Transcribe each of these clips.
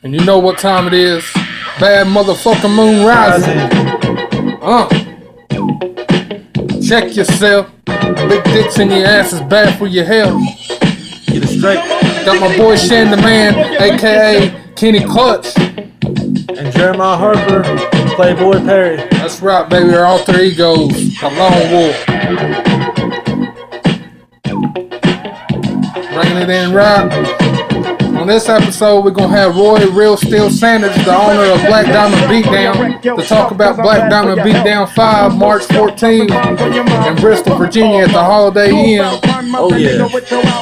And you know what time it is. Bad motherfucking moon rising. Check yourself. Big dicks in your ass is bad for your health. Get it straight. Got my boy Shan the Man, aka Kenny Clutch. And Jeremiah Harper, Playboy Perry. That's right, baby. Our alter egos. The Lone Wolf. Bringing it in right. On this episode, we're going to have Roy Real Steel Sanders, the owner of Black Diamond Beatdown, to talk about Black Diamond Beatdown 5, March 14th in Bristol, Virginia at the Holiday Inn. Oh, yeah.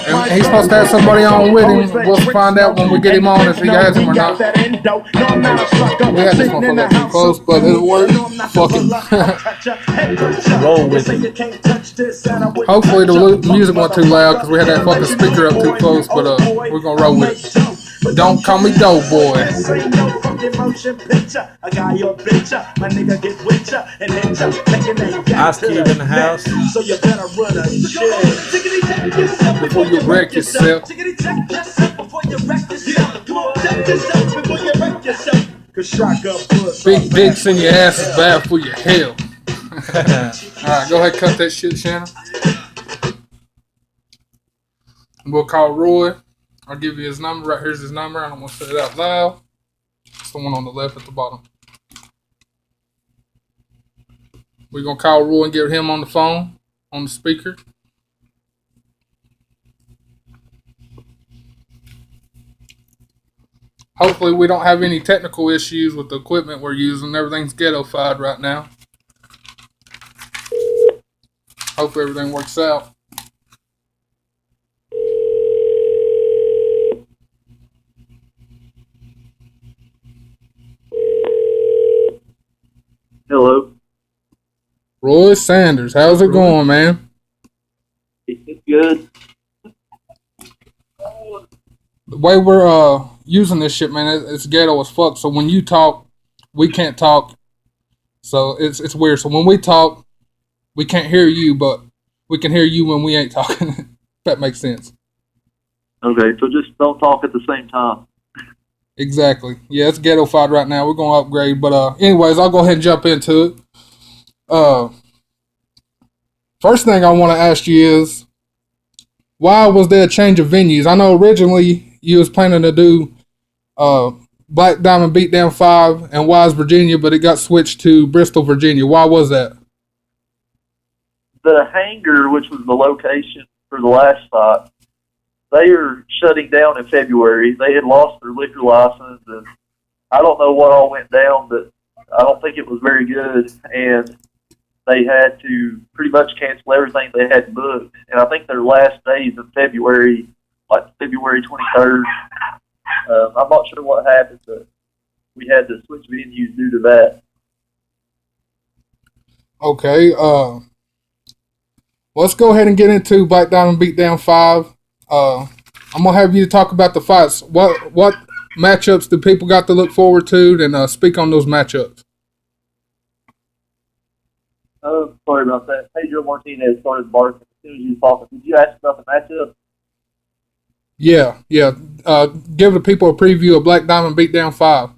And he's supposed to have somebody on with him. We'll find out when we get him on if he has him or not. We had this motherfucker too close, but it'll work. Fuck it. Roll with it. Hopefully the music wasn't too loud because we had that fucking speaker up too close, but we're going to roll with it. Don't call me Doughboy. Ice Cube in the house. Before you wreck yourself. Big dicks in your ass is bad for your health. Alright, go ahead and cut that shit, Shannon. We'll call Roy. I'll give you his number. Right here's his number. I don't want to say it out loud. It's the one on the left at the bottom. We're going to call Roy and get him on the phone, on the speaker. Hopefully we don't have any technical issues with the equipment we're using. Everything's ghetto-fied right now. Hopefully everything works out. Hello. Roy Sanders, how's it going, man? It's good. The way we're using this shit, man, it's ghetto as fuck. So when you talk, we can't talk. So it's weird. So when we talk, we can't hear you, but we can hear you when we ain't talking. If that makes sense. Okay, so just don't talk at the same time. Exactly. Yeah, it's ghetto-fied right now. We're going to upgrade. But anyways, I'll go ahead and jump into it. First thing I want to ask you is, why was there a change of venues? I know originally you was planning to do Black Diamond Beatdown 5 in Wise, Virginia, but it got switched to Bristol, Virginia. Why was that? The hangar, which was the location for the last spot, they are shutting down in February. They had lost their liquor license, and I don't know what all went down, but I don't think it was very good, and they had to pretty much cancel everything they had booked. And I think their last days in February, like February 23rd, I'm not sure what happened, but we had to switch venues due to that. Okay, let's go ahead and get into Black Diamond Beatdown 5. I'm going to have you talk about the fights. What matchups do people got to look forward to, and speak on those matchups. Sorry about that. Pedro Martinez started barking as soon as you were talking. Did you ask about the matchup? Yeah. Give the people a preview of Black Diamond Beatdown 5.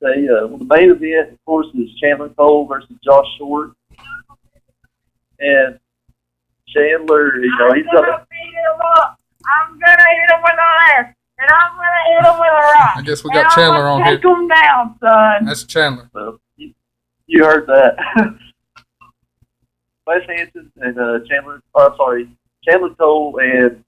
Okay, well, the main event, of course, is Chandler Cole versus Josh Short. And Chandler, he's got a... I'm going to hit him with a left, and I'm going to hit him with a right. I guess we got Chandler on here. Take him down, son. That's Chandler. Well, you heard that. Wes Hanson and Chandler Cole and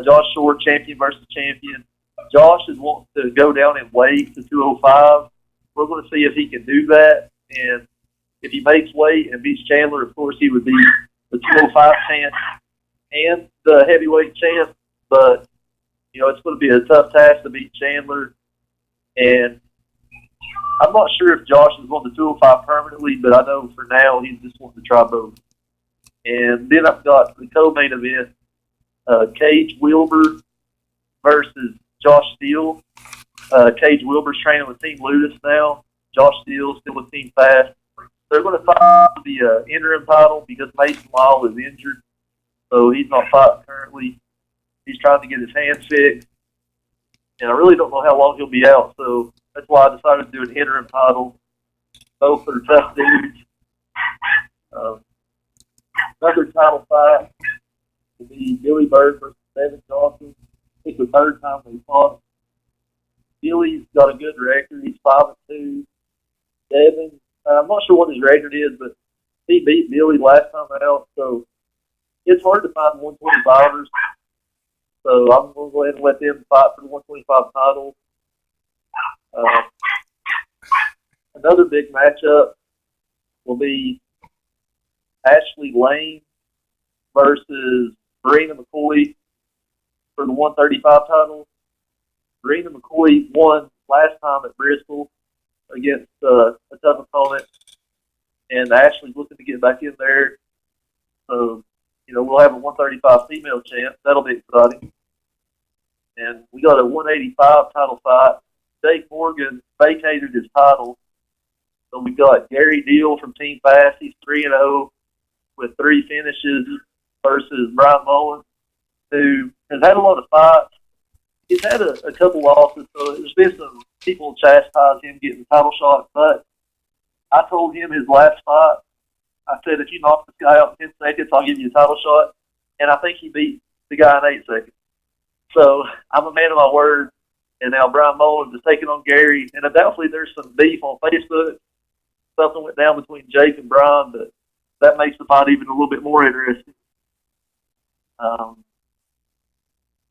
Josh Short, champion versus champion. Josh is wanting to go down in weight to 205. We're going to see if he can do that. And if he makes weight and beats Chandler, of course, he would be the 205 champ and the heavyweight champ. But, it's going to be a tough task to beat Chandler. And I'm not sure if Josh is on the 205 permanently, but I know for now he's just wanting to try both. And then I've got the co-main event, Cage Wilbur versus Josh Steele. Cage Wilbur's training with Team Ludus now. Josh Steele still with Team Fast. They're going to fight for the interim title because Mason Lyle is injured, so he's not fighting currently. He's trying to get his hands fixed. and I really don't know how long he'll be out. So that's why I decided to do an interim title. Both are tough dudes. Another title fight will be Billy Bird versus Devin Johnson. It's the third time they fought. Billy's got a good record. He's 5-2. Devin, I'm not sure what his record is, but he beat Billy last time out. So it's hard to find 125ers. So I'm going to go ahead and let them fight for the 125 title. Another big matchup will be Ashley Lane versus Marina McCoy for the 135 title. Marina McCoy won last time at Bristol against a tough opponent, and Ashley's looking to get back in there. So, we'll have a 135 female champ. That'll be exciting. And we got a 185 title fight. Jake Morgan vacated his title. So we got Gary Deal from Team Fast. He's 3-0 with 3 finishes versus Brian Mullins, who has had a lot of fights. He's had a couple losses, so there's been some people chastise him getting title shots. But I told him his last fight, I said, if you knock this guy out in 10 seconds, I'll give you a title shot. And I think he beat the guy in 8 seconds. So I'm a man of my word. And now Brian Mullins is taking on Gary. And undoubtedly there's some beef on Facebook. Something went down between Jake and Brian, but that makes the fight even a little bit more interesting.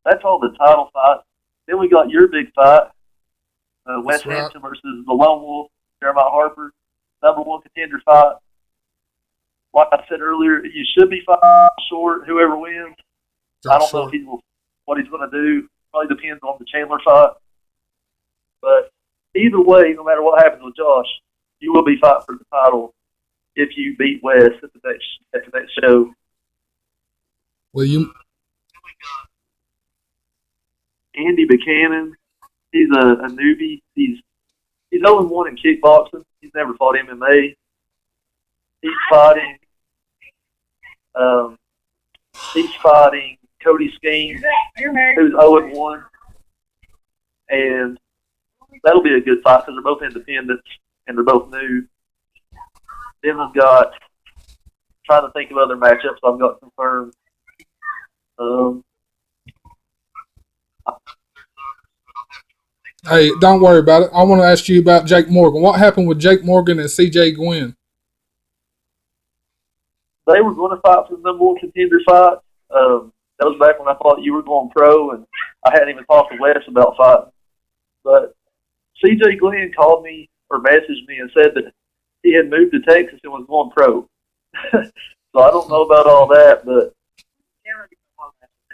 That's all the title fights. Then we got your big fight, Wes Hampton versus the Lone Wolf, Jeremiah Harper, #1 contender fight. Like I said earlier, you should be fighting Short, whoever wins. I don't know what he's going to do. Probably depends on the Chandler fight. But either way, no matter what happens with Josh, you will be fighting for the title if you beat Wes at the next show. Well, Andy Buchanan, he's a newbie. He's 0-1 in kickboxing. He's never fought MMA. He's fighting Cody Skeen, who's 0-1, and that'll be a good fight because they're both independents and they're both new. Then I've got, trying to think of other matchups I've got confirmed. Hey, don't worry about it. I want to ask you about Jake Morgan. What happened with Jake Morgan and CJ Gwynn? They were going to fight for the #1 contender fight. That was back when I thought you were going pro, and I hadn't even talked to Wes about fighting. But CJ Glenn called me or messaged me and said that he had moved to Texas and was going pro. So I don't know about all that, but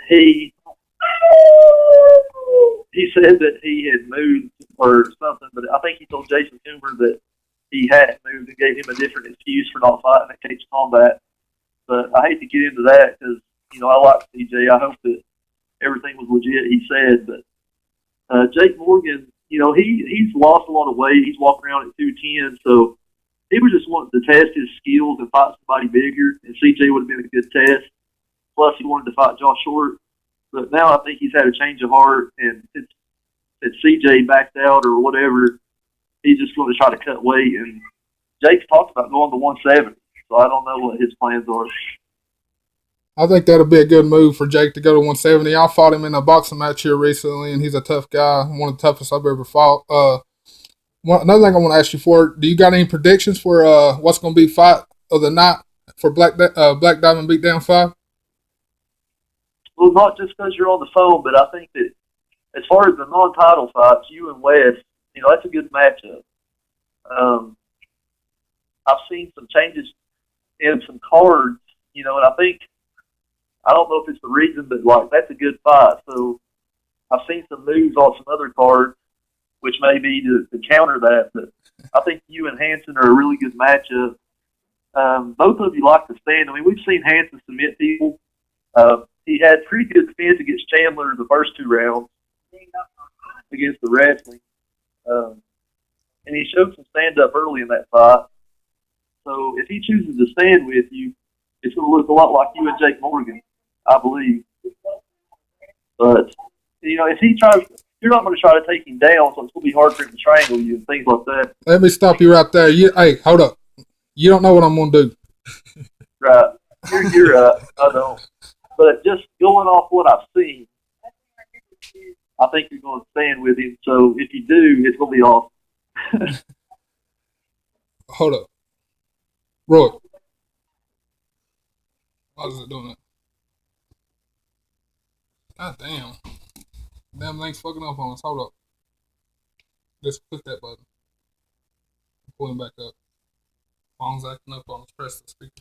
he said that he had moved or something, but I think he told Jason Coomer that he hadn't moved and gave him a different excuse for not fighting at Cage Combat. But I hate to get into that because, I like CJ. I hope that everything was legit, he said. But Jake Morgan, he's lost a lot of weight. He's walking around at 210, so he was just wanting to test his skills and fight somebody bigger, and CJ would have been a good test. Plus, he wanted to fight Josh Short. But now I think he's had a change of heart, and since CJ backed out or whatever, he's just going to try to cut weight. And Jake's talked about going to 170, so I don't know what his plans are. I think that'll be a good move for Jake to go to 170. I fought him in a boxing match here recently, and he's a tough guy, one of the toughest I've ever fought. Another thing I want to ask you for, do you got any predictions for what's going to be fight of the night for Black Diamond Beatdown 5? Well, not just because you're on the phone, but I think that as far as the non-title fights, you and Wes, that's a good matchup. I've seen some changes in some cards, and I don't know if it's the reason, but that's a good fight. So I've seen some moves on some other cards, which may be to counter that. But I think you and Hanson are a really good matchup. Both of you like to stand. We've seen Hanson submit people. He had pretty good spins against Chandler the first 2 rounds against the wrestling. And he showed some stand-up early in that fight. So if he chooses to stand with you, it's going to look a lot like you and Jake Morgan, I believe. But, if he tries, you're not going to try to take him down, so it's going to be hard for him to strangle you and things like that. Let me stop you right there. Hey, hold up. You don't know what I'm going to do. Right. You're right. I don't. But just going off what I've seen, I think you're going to stand with him. So if you do, it's going to be awesome. Hold up. Roy. Why is it doing that? God damn. Damn thing's fucking up on us. Hold up. Just click that button. Pull him back up. Phone's acting up on us. Press the speaker.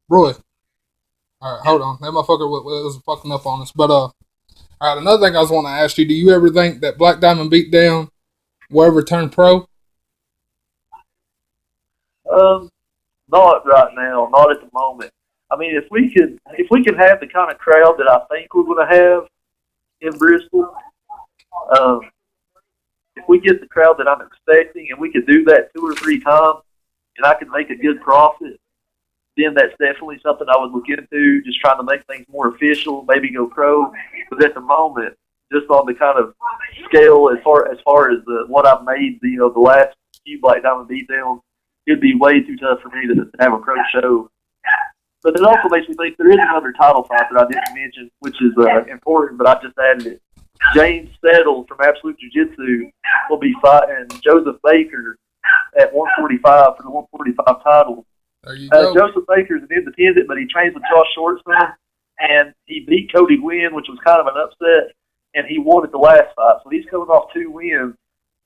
Roy. Alright, hold on. That motherfucker was fucking up on us. But, alright, another thing I was wanting to ask you, do you ever think that Black Diamond Beatdown will ever turn pro? Not right now. Not at the moment. I mean, if we can have the kind of crowd that I think we're going to have in Bristol, if we get the crowd that I'm expecting and we could do that 2 or 3 times and I could make a good profit, then that's definitely something I would look into, just trying to make things more official, maybe go pro. But at the moment, just on the kind of scale as far as what I've made, the last few Black Diamond Beatdowns, it'd be way too tough for me to have a pro show. But it also makes me think there is another title fight that I didn't mention, which is important, but I just added it. James Settle from Absolute Jiu-Jitsu will be fighting Joseph Baker at 145 for the 145 title. There you go. Joseph Baker is an independent, but he trains with Josh Short son, and he beat Cody Gwynn, which was kind of an upset, and he won at the last fight. So he's coming off 2 wins.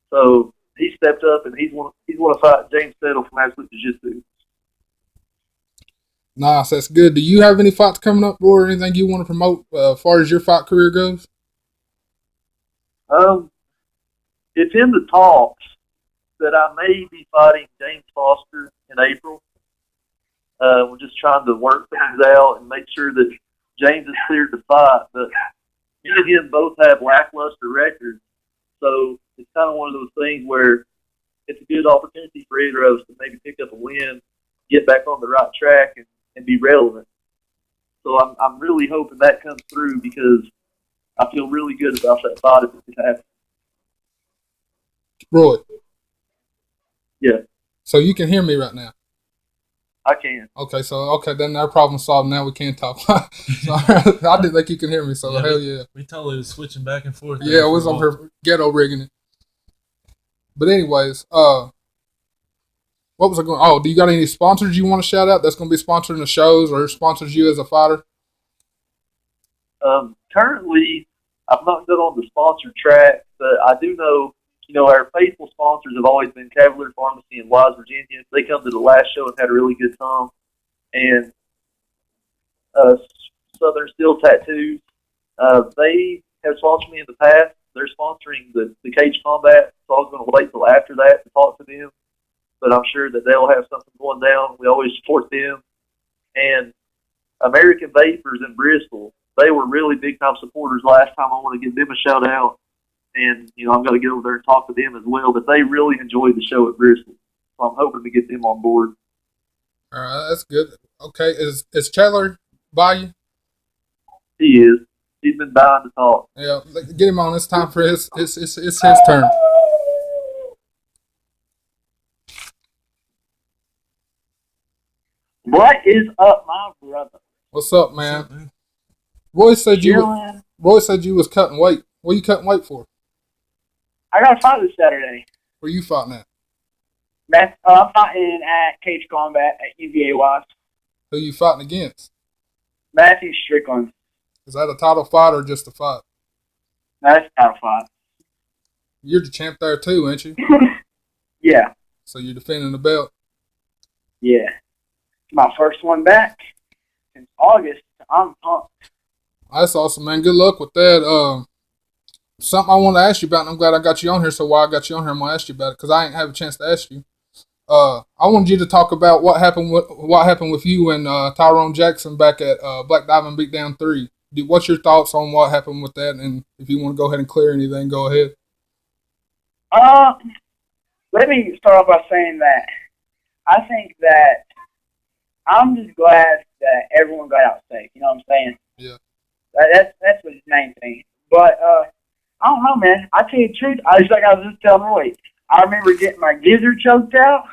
So he stepped up, and he's going to fight James Settle from Absolute Jiu-Jitsu. Nice, that's good. Do you have any fights coming up, or anything you want to promote as far as your fight career goes? It's in the talks that I may be fighting James Foster in April. We're just trying to work things out and make sure that James is cleared to fight. But me and him both have lackluster records, so it's kind of one of those things where it's a good opportunity for either of us to maybe pick up a win, get back on the right track, and be relevant. So I'm really hoping that comes through because I feel really good about that fight if it happens. Roy. Yeah. So you can hear me right now? I can. Okay, then our problem solved. Now we can talk. So, I didn't think you can hear me, so Yeah, hell yeah. We totally was switching back and forth. Yeah, I was on her ghetto rigging it. But anyways, what was I going? Oh, do you got any sponsors you want to shout out that's going to be sponsoring the shows or sponsors you as a fighter? Currently, I'm not good on the sponsor track, but I do know, our faithful sponsors have always been Cavalier Pharmacy in Wise, Virginia. They come to the last show and had a really good time. And Southern Steel Tattoos, they have sponsored me in the past. They're sponsoring the Cage Combat, so I was going to wait till after that to talk to them. But I'm sure that they'll have something going down. We always support them. And American Vapors in Bristol, they were really big-time supporters last time. I want to give them a shout-out. And, I'm going to get over there and talk to them as well. But they really enjoyed the show at Bristol. So I'm hoping to get them on board. All right, that's good. Okay, is Chandler by you? He is. He's been dying to talk. Yeah, get him on. It's time for it's his turn. What is up, my brother? What's up, man? Roy said you was cutting weight. What are you cutting weight for? I got a fight this Saturday. Where you fighting at? I'm fighting at Cage Combat at UVA Wise. Who you fighting against? Matthew Strickland. Is that a title fight or just a fight? That's a title fight. You're the champ there too, ain't you? Yeah. So you're defending the belt? Yeah. It's my first one back since August. I'm pumped. That's awesome, man. Good luck with that. Something I want to ask you about, and I'm glad I got you on here. So while I got you on here, I'm going to ask you about it because I ain't have a chance to ask you. I wanted you to talk about what happened with you and Tyrone Jackson back at Black Diamond Beatdown 3. What's your thoughts on what happened with that? And if you want to go ahead and clear anything, go ahead. Let me start off by saying that I think that I'm just glad that everyone got out safe. You know what I'm saying? Yeah. That's the main thing. But I don't know, man. I tell you the truth. I was just telling Roy. I remember getting my gizzard choked out,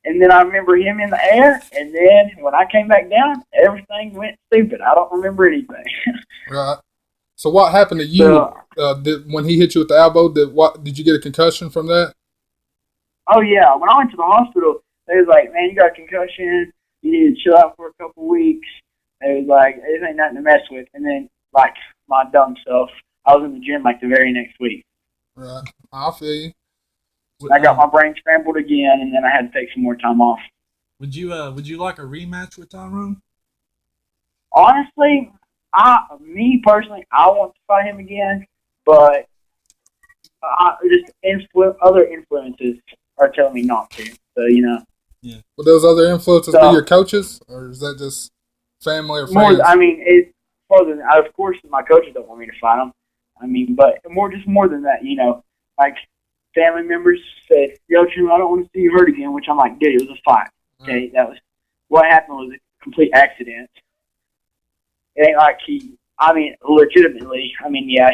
and then I remember him in the air, and then when I came back down, everything went stupid. I don't remember anything. Right. So what happened to you when he hit you with the elbow? Did you get a concussion from that? Oh, yeah. When I went to the hospital, they was like, man, you got a concussion. You need to chill out for a couple weeks. They was like, this ain't nothing to mess with. And then, like, my dumb self, I was in the gym, like, the very next week. Right. I feel you. I got my brain scrambled again, and then I had to take some more time off. Would you like a rematch with Tyrone? Honestly, me personally, I want to fight him again, but other influences are telling me not to. So, you know. Yeah. Would those other influences be your coaches, or is that just family or friends? It's more than, of course, my coaches don't want me to fight him. I mean, but more than that, you know, like family members said, yo, Jim, I don't want to see you hurt again, which I'm like, dude, it was a fight. Okay, that was what happened was a complete accident. It ain't like legitimately, yeah,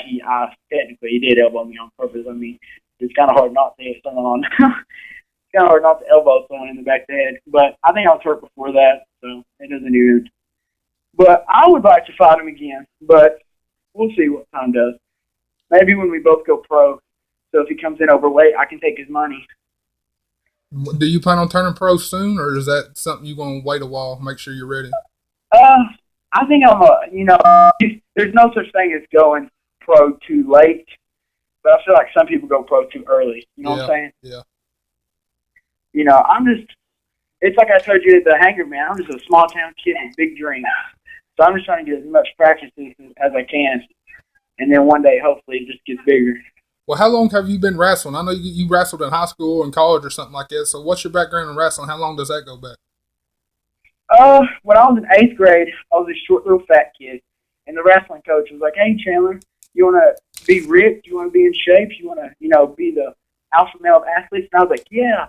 technically he did elbow me on purpose. I mean, it's kind of hard not to hit someone it's kind of hard not to elbow someone in the back of the head. But I think I was hurt before that, so it doesn't even. But I would like to fight him again, but we'll see what time does. Maybe when we both go pro. So if he comes in overweight, I can take his money. Do you plan on turning pro soon, or is that something you're going to wait a while, make sure you're ready? I think there's no such thing as going pro too late, but I feel like some people go pro too early. You know what I'm saying? Yeah. You know, it's like I told you at the hangar, man, I'm just a small town kid with big dreams. So I'm just trying to get as much practice as I can, and then one day, hopefully, it just gets bigger. Well, how long have you been wrestling? I know you wrestled in high school or in college or something like that. So what's your background in wrestling? How long does that go back? When I was in 8th grade, I was a short little fat kid, and the wrestling coach was like, hey, Chandler, you want to be ripped? You want to be in shape? You want to, be the alpha male of athletes? And I was like, yeah.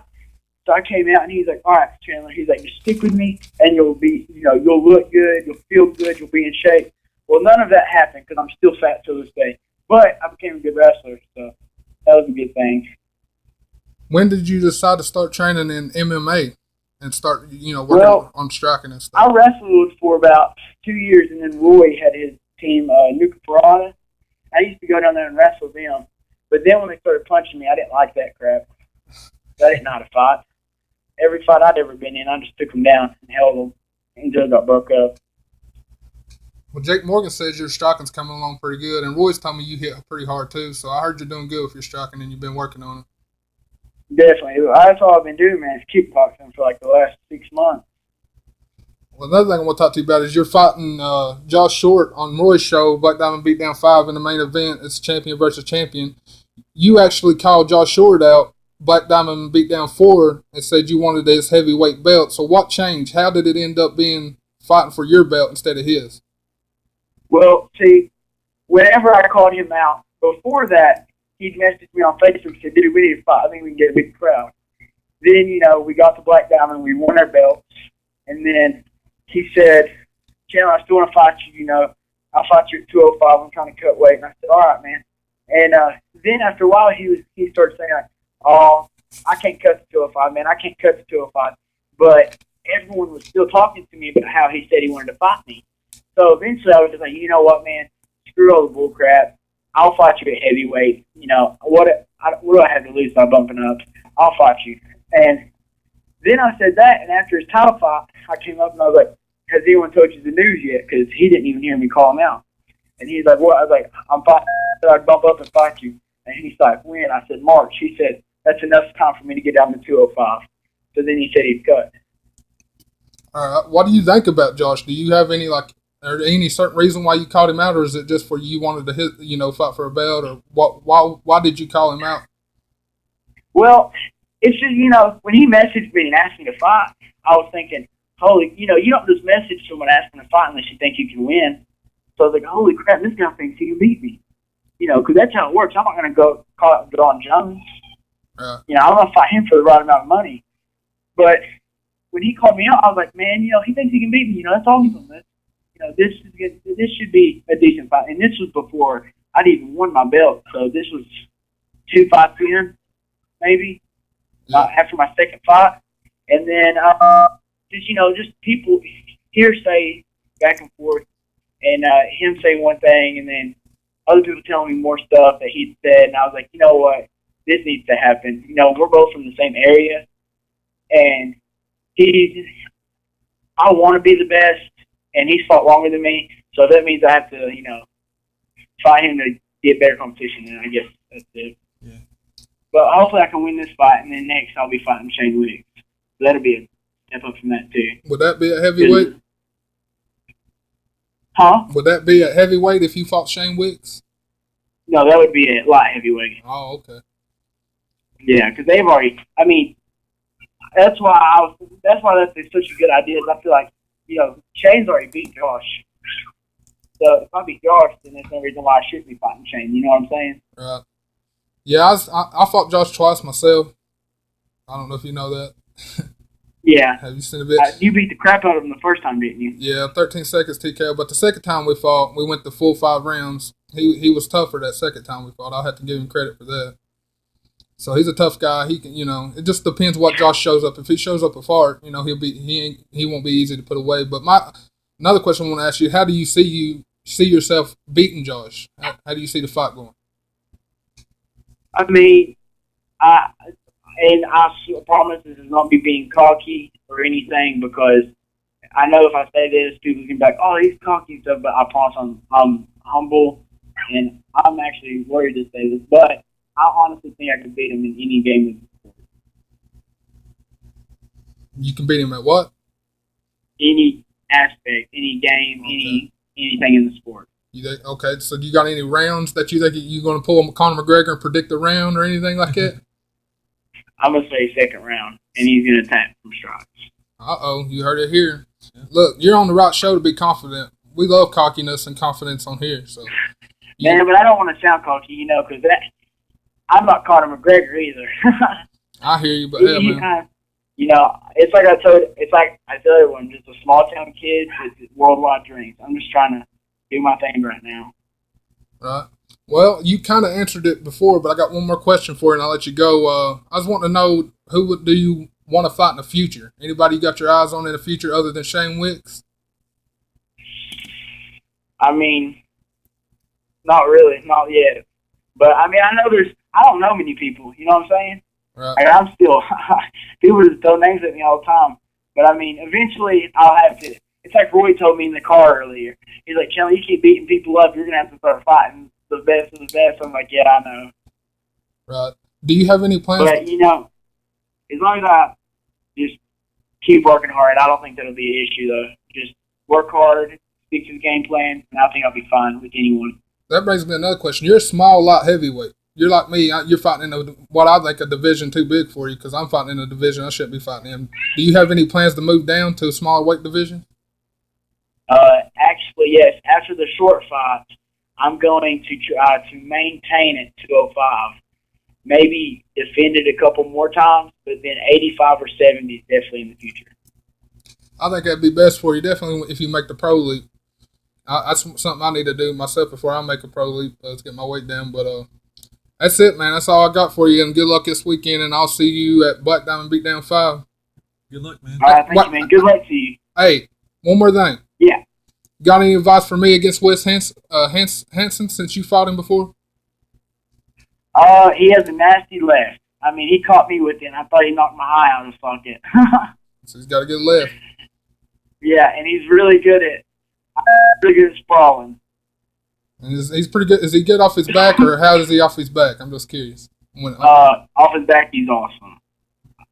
So I came out, and he's like, all right, Chandler. He's like, just stick with me, and you'll be, you'll look good, you'll feel good, you'll be in shape. Well, none of that happened because I'm still fat to this day. But I became a good wrestler, so that was a good thing. When did you decide to start training in MMA and start, working on striking and stuff? I wrestled for about 2 years, and then Roy had his team, Nuka Parada. I used to go down there and wrestle them. But then when they started punching me, I didn't like that crap. I didn't know how to fight. Every fight I'd ever been in, I just took them down and held them until it got broke up. Well, Jake Morgan says your striking's coming along pretty good, and Roy's told me you hit pretty hard too, so I heard you're doing good with your striking and you've been working on it. Definitely. That's all I've been doing, man, is kickboxing for like the last 6 months. Well, another thing I want to talk to you about is you're fighting Josh Short on Roy's show, Black Diamond Beatdown 5 in the main event. It's champion versus champion. You actually called Josh Short out, Black Diamond Beatdown 4, and said you wanted his heavyweight belt. So what changed? How did it end up being fighting for your belt instead of his? Well, see, whenever I called him out, before that, he'd messaged me on Facebook and said, dude, we need to fight. I think we can get a big crowd. Then, we got to Black Diamond, we won our belts, and then he said, Chandler, I still want to fight you, I'll fight you at 205, I'm trying to cut weight. And I said, all right, man. And then after a while, he started saying, oh, I can't cut to 205, man, I can't cut to 205. But everyone was still talking to me about how he said he wanted to fight me. So eventually I was just like, you know what, man, screw all the bull crap. I'll fight you at heavyweight. What do I have to lose by bumping up? I'll fight you. And then I said that, and after his title fight, I came up and I was like, has anyone told you the news yet? Because he didn't even hear me call him out. And he's like, what? I was like, I'm fighting. I said I'd bump up and fight you. And he's like, when? I said, March. He said, that's enough time for me to get down to 205. So then he said he'd cut. All right. What do you think about Josh? Do you have any any certain reason why you called him out, or is it just for you wanted to fight for a belt, or why did you call him out? Well, it's just, when he messaged me and asked me to fight, I was thinking, holy, you don't just message someone asking to fight unless you think you can win. So I was like, holy crap, this guy thinks he can beat me. Because that's how it works. I'm not going to go call out Don Jones. I'm going to fight him for the right amount of money. But when he called me out, I was like, man, he thinks he can beat me. That's all he's on this. This should be a decent fight. And this was before I'd even won my belt. So this was 2-5-10, maybe, after my second fight. And then just people hearsay back and forth, and him saying one thing, and then other people telling me more stuff that he'd said, and I was like, you know what, this needs to happen. You know, we're both from the same area, and I want to be the best, and he's fought longer than me, so that means I have to, fight him to get better competition, and I guess that's it. Yeah. But hopefully I can win this fight, and then next I'll be fighting Shane Wiggs. So that'll be a step up from that, too. Would that be a heavyweight? Huh? Would that be a heavyweight if you fought Shane Wicks? No, that would be a light heavyweight. Oh, okay. Yeah, because they've already. I mean, that's why that's such a good idea. I feel like Shane's already beat Josh. So if I beat Josh, then there's no reason why I shouldn't be fighting Shane. You know what I'm saying? Right. Yeah, I fought Josh twice myself. I don't know if you know that. Yeah. Have you seen a bit? You beat the crap out of him the first time, didn't you? Yeah, 13 seconds TKO. But the second time we fought, we went the full 5 rounds. He was tougher that second time we fought. I'll have to give him credit for that. So he's a tough guy. He can, it just depends what Josh shows up. If he shows up a fart, he won't be easy to put away. But another question I want to ask you: how do you see yourself beating Josh? How do you see the fight going? I mean, I promise this is not me being cocky or anything, because I know if I say this, people can be like, "Oh, he's cocky," and stuff. But I promise I'm humble, and I'm actually worried to say this, but I honestly think I can beat him in any game. You can beat him at what? Any aspect, any game, Okay. anything in the sport. Okay, so you got any rounds that you think you're going to pull Conor McGregor and predict a round or anything like that? I'm going to say second round, and he's going to attack from strikes. Uh-oh, you heard it here. Look, you're on the right show to be confident. We love cockiness and confidence on here. So, Man, but I don't want to sound cocky, because I'm not Conor McGregor either. I hear you, but yeah, man. It's like I tell everyone, just a small town kid with worldwide dreams. I'm just trying to do my thing right now. Right. Well, you kind of answered it before, but I got one more question for you, and I'll let you go. I was wanting to know, do you want to fight in the future? Anybody you got your eyes on in the future other than Shane Wicks? I mean, not really, not yet. But I mean, I don't know many people. You know what I'm saying? Right. Like, I'm still people just throw names at me all the time. But I mean, eventually I'll have to. It's like Roy told me in the car earlier. He's like, "Kelly, you keep beating people up, you're gonna have to start fighting the best of the best." I'm like, "Yeah, I know." Right. Do you have any plans? But as long as I just keep working hard, I don't think that'll be an issue though. Just work hard, stick to the game plan, and I think I'll be fine with anyone. That brings me to another question. You're a small, light heavyweight. You're like me. You're fighting in what I think a division too big for you, because I'm fighting in a division I shouldn't be fighting in. Do you have any plans to move down to a smaller weight division? Actually, yes. After the short fight, I'm going to try to maintain at 205. Maybe defend it a couple more times, but then 85 or 70 is definitely in the future. I think that'd be best for you, definitely if you make the pro league. That's something I need to do myself before I make a pro league to get my weight down. But that's it, man. That's all I got for you, and good luck this weekend, and I'll see you at Black Diamond Beatdown 5. Good luck, man. All right, thank you, man. Good luck to you. Hey, one more thing. Yeah. Got any advice for me against Wes Hanson since you fought him before? He has a nasty left. I mean, he caught me with it, and I thought he knocked my eye out of his socket. So he's got to get left. Yeah, and he's really good at sprawling. And he's pretty good. Is he good off his back, or how is he off his back? I'm just curious. Off his back, he's awesome.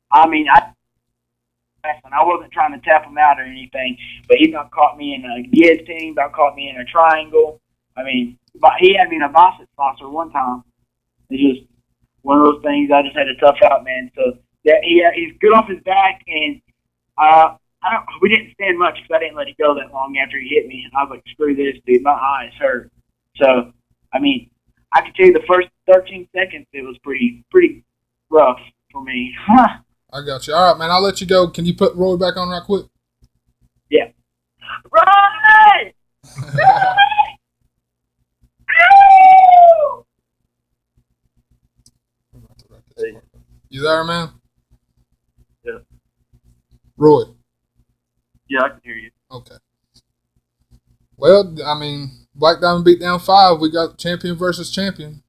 I mean, I wasn't trying to tap him out or anything, but he about caught me in a guillotine, about caught me in a triangle. I mean, but he had me in a Boston sponsor one time. It's just one of those things. I just had to tough out, man. So he's good off his back, and we didn't stand much because I didn't let it go that long after he hit me. I was like, screw this, dude. My eyes hurt. So, I mean, I can tell you the first 13 seconds, it was pretty rough for me. I got you. All right, man. I'll let you go. Can you put Roy back on right quick? Yeah. Roy! Hey, You there, man? Yeah. Roy. yeah, I can hear you. Okay. Well, I mean, Black Diamond beat down 5. We got champion versus champion.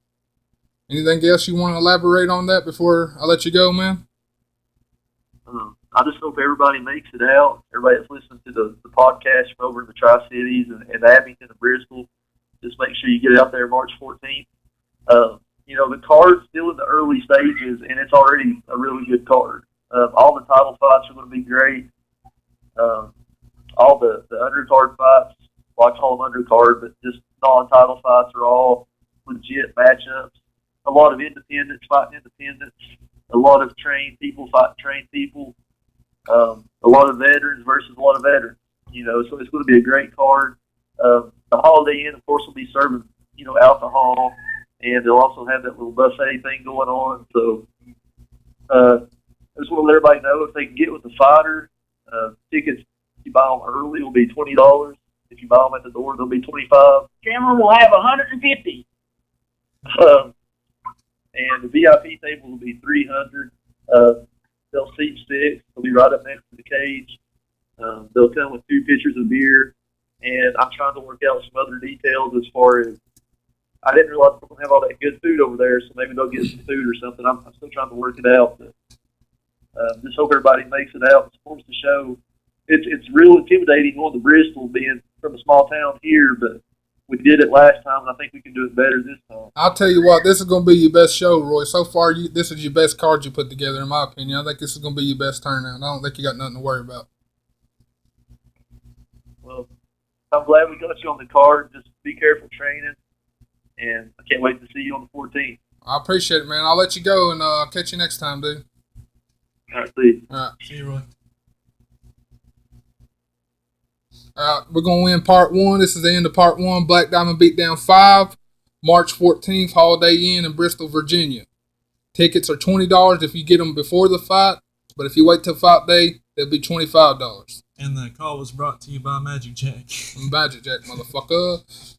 Anything else you want to elaborate on that before I let you go, man? I just hope everybody makes it out. Everybody that's listening to the podcast from over in the Tri-Cities and Abington and Bristol, just make sure you get out there March 14th. The card's still in the early stages, and it's already a really good card. All the title fights are going to be great. All the undercard fights, well, I call them undercard, but just non-title fights are all legit matchups. A lot of independents fighting independents. A lot of trained people fighting trained people. A lot of veterans versus a lot of veterans. So it's going to be a great card. The Holiday Inn, of course, will be serving, alcohol, and they'll also have that little buffet thing going on. So I just want to let everybody know if they can get with the fighter, tickets, if you buy them early, will be $20. If you buy them at the door, they'll be $25. Cameron will have 150. And the VIP table will be $300. They'll seat 6. They'll be right up next to the cage. They'll come with 2 pitchers of beer. And I'm trying to work out some other details as far as I didn't realize we're going to have all that good food over there, so maybe they'll get some food or something. I'm still trying to work it out. But, just hope everybody makes it out and supports the show. It's real intimidating going to Bristol, being from a small town here, but we did it last time, and I think we can do it better this time. I'll tell you what, this is going to be your best show, Roy. So far, this is your best card you put together, in my opinion. I think this is going to be your best turnout. I don't think you got nothing to worry about. Well, I'm glad we got you on the card. Just be careful training, and I can't wait to see you on the 14th. I appreciate it, man. I'll let you go, and I'll catch you next time, dude. All right, see you. All right. See you, Roy. We're going to win part 1. This is the end of part 1. Black Diamond beat down 5. March 14th, Holiday Inn in Bristol, Virginia. Tickets are $20 if you get them before the fight, but if you wait till fight day, they'll be $25. And the call was brought to you by Magic Jack. Magic Jack, motherfucker.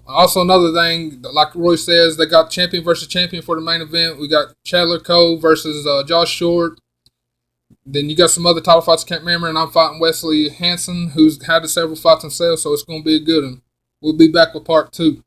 Also, another thing, like Roy says, they got champion versus champion for the main event. We got Chandler Cole versus Josh Short. Then you got some other title fights I can't remember, and I'm fighting Wesley Hanson, who's had several fights himself, so it's going to be a good one. We'll be back with part 2.